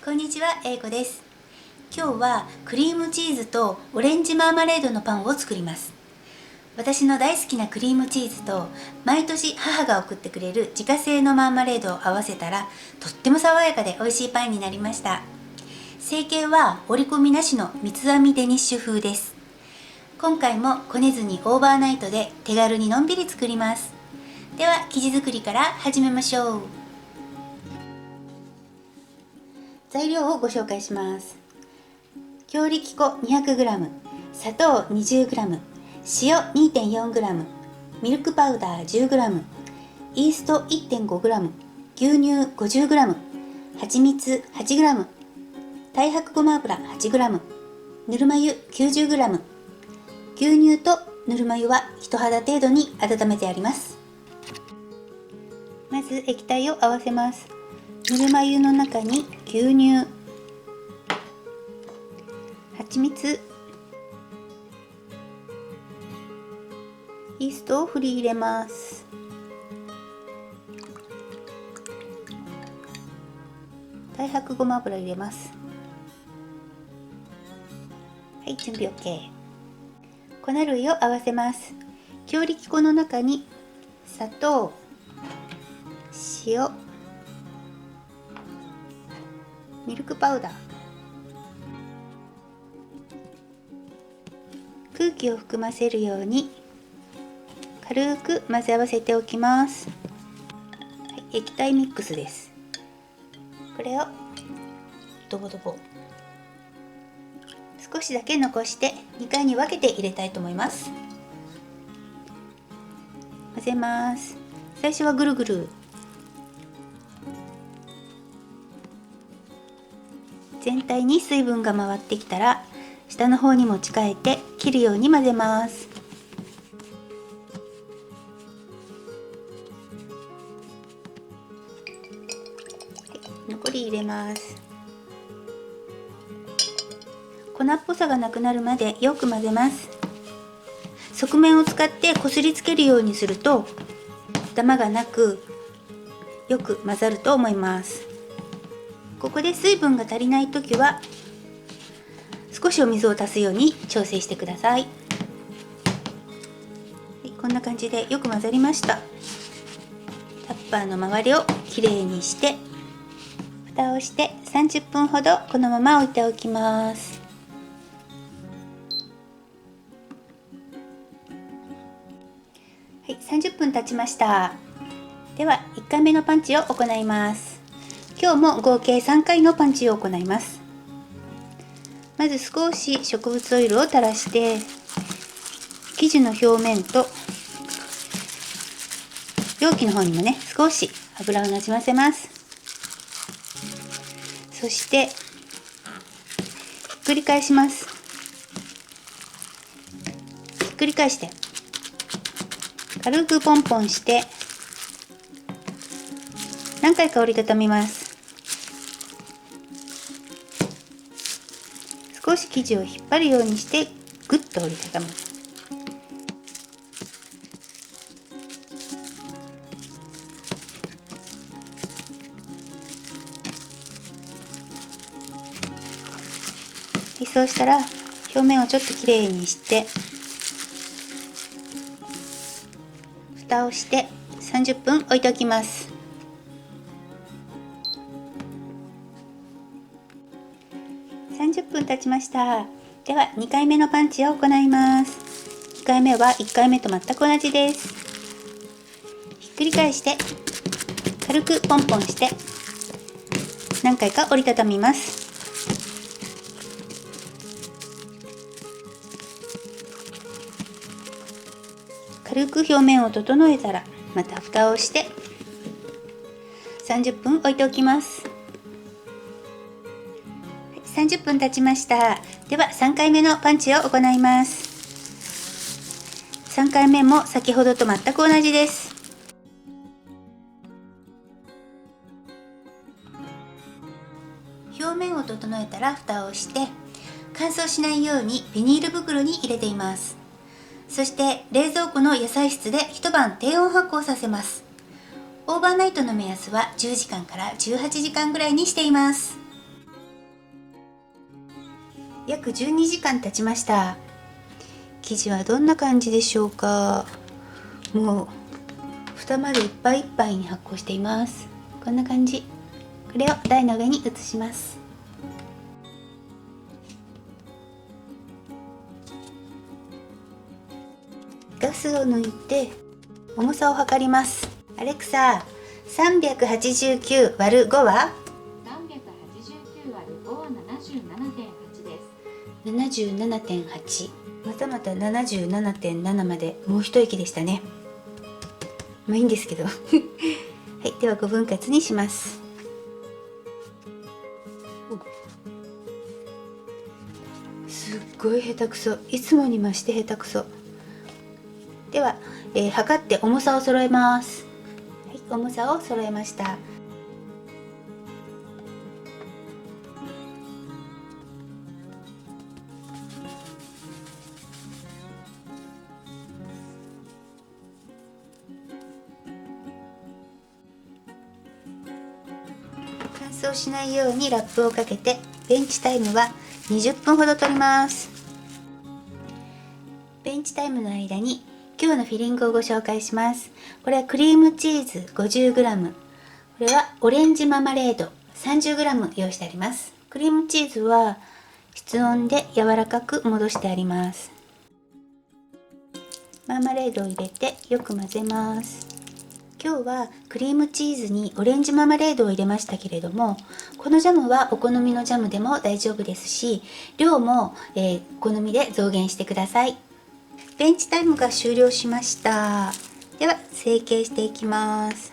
こんにちは、英子です。今日はクリームチーズとオレンジマーマレードのパンを作ります。私の大好きなクリームチーズと毎年母が送ってくれる自家製のマーマレードを合わせたらとっても爽やかで美味しいパンになりました。成形は折り込みなしの三つ編みデニッシュ風です。今回もこねずにオーバーナイトで手軽にのんびり作ります。では生地作りから始めましょう。材料をご紹介します。強力粉 200g、 砂糖 20g、 塩 2.4g、 ミルクパウダー 10g、 イースト 1.5g、 牛乳 50g、 蜂蜜 8g、 太白ごま油 8g、 ぬるま湯 90g。 牛乳とぬるま湯は人肌程度に温めてあります。まず液体を合わせます。ぬるま湯の中に牛乳、蜂蜜、イーストを振り入れます。太白ごま油入れます。はい、準備 OK。 粉類を合わせます。強力粉の中に砂糖、塩、ミルクパウダー、空気を含ませるように軽く混ぜ合わせておきます。はい、液体ミックスです。これをドボドボ少しだけ残して2回に分けて入れたいと思います。混ぜます。最初はぐるぐる、全体に水分が回ってきたら下の方に持ち替えて切るように混ぜます。はい、残り入れます。粉っぽさがなくなるまでよく混ぜます。側面を使ってこすりつけるようにするとダマがなくよく混ざると思います。ここで水分が足りないときは少しお水を足すように調整してください。はい、こんな感じでよく混ざりました。タッパーの周りをきれいにして蓋をして30分ほどこのまま置いておきます。はい、30分経ちました。では1回目のパンチを行います。今日も合計3回のパンチを行います。まず少し植物オイルを垂らして生地の表面と容器の方にもね少し油をなじませます。そしてひっくり返します。ひっくり返して軽くポンポンして何回か折りたたみます。少し生地を引っ張るようにしてぐっと折りたたむ。そうしたら表面をちょっときれいにして蓋をして30分置いておきます。30分経ちました。では2回目のパンチを行います。2回目は1回目と全く同じです。ひっくり返して軽くポンポンして何回か折りたたみます。軽く表面を整えたらまた蓋をして30分置いておきます。30分経ちました。では3回目のパンチを行います。3回目も先ほどと全く同じです。表面を整えたら蓋をして乾燥しないようにビニール袋に入れています。そして冷蔵庫の野菜室で一晩低温発酵させます。オーバーナイトの目安は10時間から18時間ぐらいにしています。約12時間経ちました。生地はどんな感じでしょうか。もう蓋までいっぱいいっぱいに発酵しています。こんな感じ。これを台の上に移します。ガスを抜いて重さを測ります。アレクサ、389割る5は389割る5は 77.8 です。 77.8。またまた 77.7 までもう一息でしたね。まあいいんですけどはい、では5分割にします。すっごい下手くそ、いつもに増して下手くそ。では、測って重さを揃えます。はい、重さを揃えました。乾燥しないようにラップをかけて、ベンチタイムは20分ほど取ります。ベンチタイムの間に今日のフィリングをご紹介します。これはクリームチーズ 50g、 これはオレンジママレード 30g 用意してあります。クリームチーズは室温で柔らかく戻してあります。マーマレードを入れてよく混ぜます。今日はクリームチーズにオレンジママレードを入れましたけれども、このジャムはお好みのジャムでも大丈夫ですし、量も、お好みで増減してください。ベンチタイムが終了しました。では成形していきます。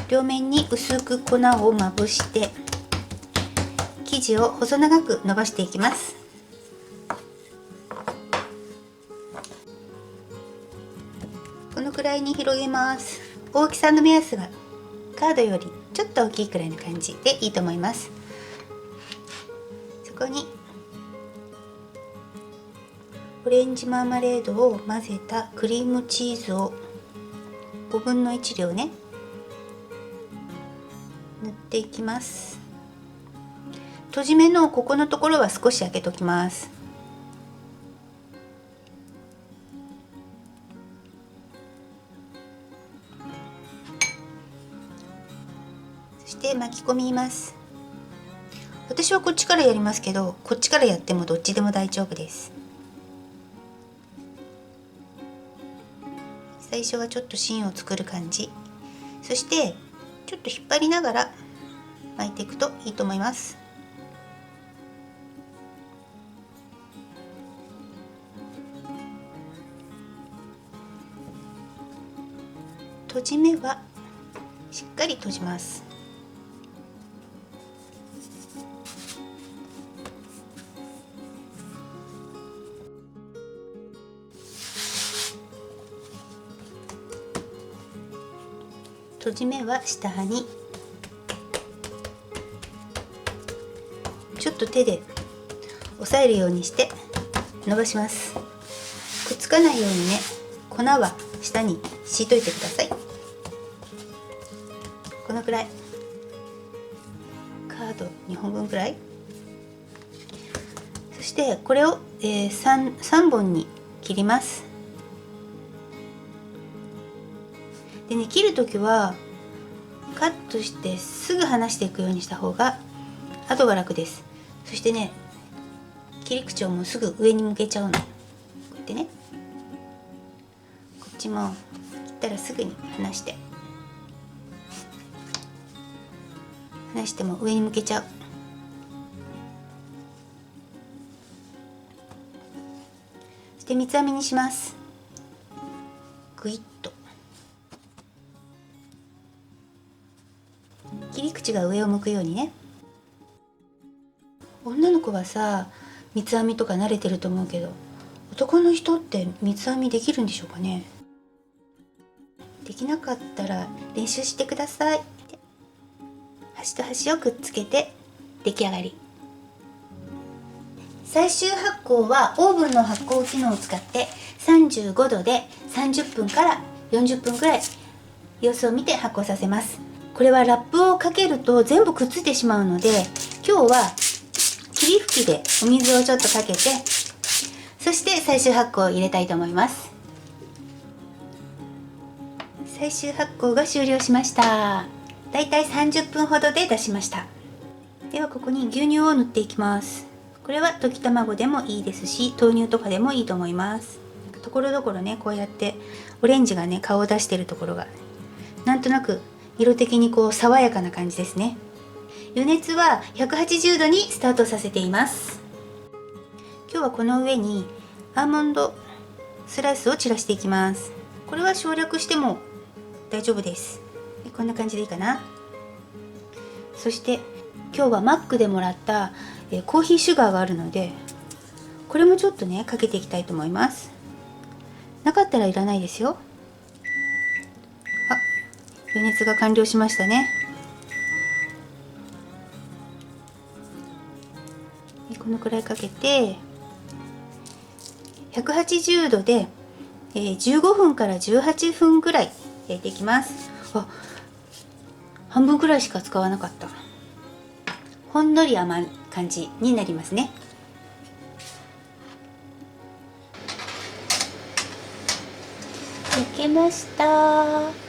両面に薄く粉をまぶして生地を細長く伸ばしていきます。このくらいに広げます。大きさの目安はカードよりちょっと大きいくらいの感じでいいと思います。そこにオレンジマーマレードを混ぜたクリームチーズを5分の1量ね、塗っていきます。閉じ目のここのところは少し開けときます。そして巻き込みます。私はこっちからやりますけど、こっちからやってもどっちでも大丈夫です。最初はちょっと芯を作る感じ、そしてちょっと引っ張りながら巻いていくといいと思います。閉じ目はしっかり閉じます。閉じ目は下にちょっと手で押さえるようにして伸ばします。くっつかないようにね、粉は下に敷いといてください。このくらい、カード2本分くらい。そしてこれを、3本に切ります。でね、切るときはカットしてすぐ離していくようにした方が後が楽です。そしてね、切り口をもうすぐ上に向けちゃうの。こうやってね、こっちも切ったらすぐに離しても上に向けちゃう。そして三つ編みにします。グイッと切り口が上を向くようにね。女の子はさ、三つ編みとか慣れてると思うけど、男の人って三つ編みできるんでしょうかね。できなかったら練習してください。端と端をくっつけて出来上がり。最終発酵はオーブンの発酵機能を使って35度で30分から40分くらい様子を見て発酵させます。これはラップをかけると全部くっついてしまうので、今日は霧吹きでお水をちょっとかけて、そして最終発酵を入れたいと思います。最終発酵が終了しました。だいたい30分ほどで出しました。ではここに牛乳を塗っていきます。これは溶き卵でもいいですし、豆乳とかでもいいと思います。ところどころね、こうやってオレンジがね、顔を出してるところがなんとなく色的にこう爽やかな感じですね。余熱は180度にスタートさせています。今日はこの上にアーモンドスライスを散らしていきます。これは省略しても大丈夫です。こんな感じでいいかな。そして今日はマックでもらったコーヒーシュガーがあるので、これもちょっとねかけていきたいと思います。なかったらいらないですよ。余熱が完了しましたね。このくらいかけて180度で15分から18分ぐらい焼いていきます。半分くらいしか使わなかった。ほんのり甘い感じになりますね。焼けました。